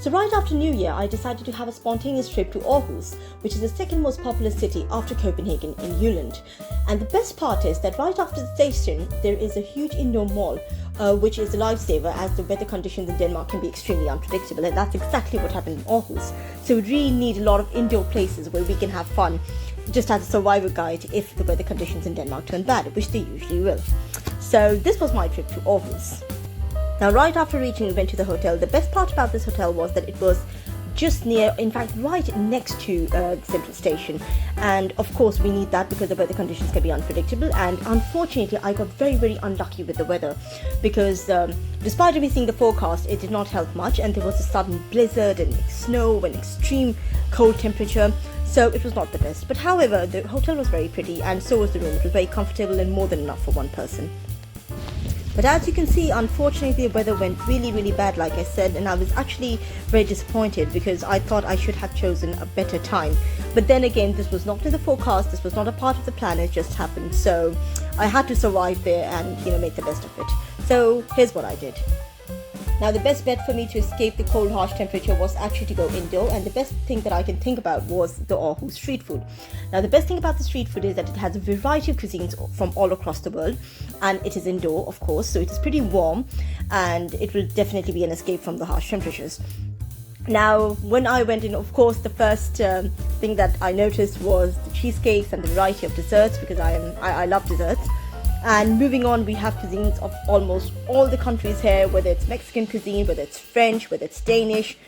So right after New Year, I decided to have a spontaneous trip to Aarhus, which is the second most populous city after Copenhagen in Jylland. And the best part is that right after the station, there is a huge indoor mall, which is a lifesaver as the weather conditions in Denmark can be extremely unpredictable, and that's exactly what happened in Århus. So we really need a lot of indoor places where we can have fun, just as a survival guide if the weather conditions in Denmark turn bad, which they usually will. So this was my trip to Århus. Now, right after reaching, we went to the hotel. The best part about this hotel was that it was just near, in fact, right next to the central station. And of course, we need that because the weather conditions can be unpredictable. And unfortunately, I got very, very unlucky with the weather because despite everything, the forecast, it did not help much. And there was a sudden blizzard and snow and extreme cold temperature. So it was not the best. But however, the hotel was very pretty and so was the room. It was very comfortable and more than enough for one person. But as you can see, unfortunately, the weather went really, really bad, like I said, and I was actually very disappointed because I thought I should have chosen a better time. But then again, this was not in the forecast, this was not a part of the plan, it just happened. So I had to survive there and, make the best of it. So here's what I did. Now, the best bet for me to escape the cold, harsh temperature was actually to go indoor, and the best thing that I can think about was the Århus street food. Now, the best thing about the street food is that it has a variety of cuisines from all across the world, and it is indoor, of course, so it is pretty warm, and it will definitely be an escape from the harsh temperatures. Now, when I went in, of course, the first thing that I noticed was the cheesecakes and the variety of desserts, because I love desserts. And moving on, we have cuisines of almost all the countries here, whether it's Mexican cuisine, whether it's French, whether it's Danish.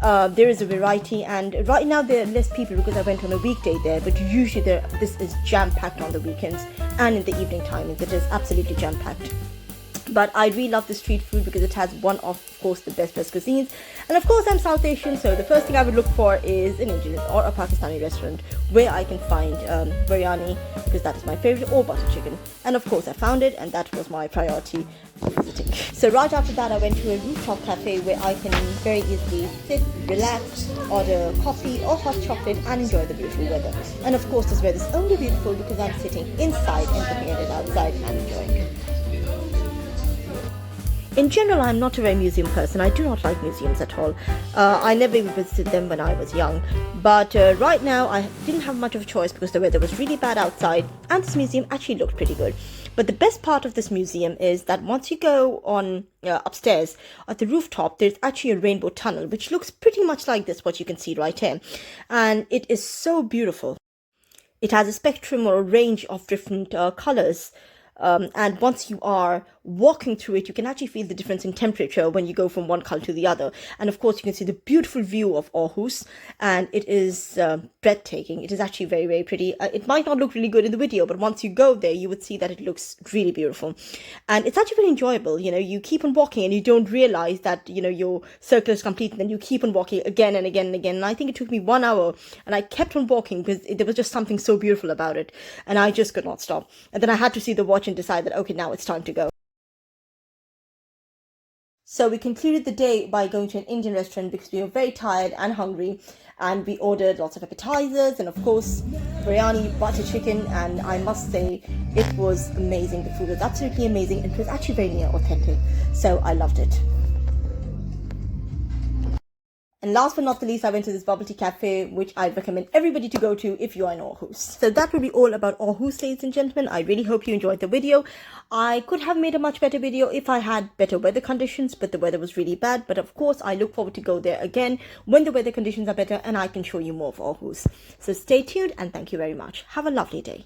There is a variety, and right now there are less people because I went on a weekday there, but usually this is jam-packed on the weekends and in the evening timings. It is absolutely jam-packed. But I really love the street food because it has one of course, the best cuisines. And of course, I'm South Asian, so the first thing I would look for is an Indian or a Pakistani restaurant where I can find biryani, because that is my favorite, or butter chicken. And of course, I found it, and that was my priority for visiting. So right after that, I went to a rooftop cafe where I can very easily sit, relax, order coffee or hot chocolate, and enjoy the beautiful weather. And of course, this weather is only beautiful because I'm sitting inside and looking at it outside and enjoying it. In general, I'm not a very museum person. I do not like museums at all. I never even visited them when I was young. But right now, I didn't have much of a choice because the weather was really bad outside, and this museum actually looked pretty good. But the best part of this museum is that once you go on upstairs at the rooftop, there's actually a rainbow tunnel, which looks pretty much like this, what you can see right here. And it is so beautiful. It has a spectrum or a range of different colors. And once you are walking through it, you can actually feel the difference in temperature when you go from one color to the other. And of course, you can see the beautiful view of Århus, and it is breathtaking. It is actually very, very pretty. It might not look really good in the video, but once you go there, you would see that it looks really beautiful. And it's actually very enjoyable. You keep on walking and you don't realize that, your circle is complete, and then you keep on walking again and again and again. And I think it took me 1 hour, and I kept on walking because there was just something so beautiful about it. And I just could not stop. And then I had to see the watch and decide that, okay, now it's time to go. So we concluded the day by going to an Indian restaurant because we were very tired and hungry, and we ordered lots of appetizers and of course biryani, butter chicken, and I must say it was amazing. The food was absolutely amazing, and it was actually very near authentic, so I loved it. And last but not the least, I went to this bubble tea cafe, which I recommend everybody to go to if you are in Århus. So that will be all about Århus, ladies and gentlemen. I really hope you enjoyed the video. I could have made a much better video if I had better weather conditions, but the weather was really bad. But of course, I look forward to go there again when the weather conditions are better and I can show you more of Århus. So stay tuned, and thank you very much. Have a lovely day.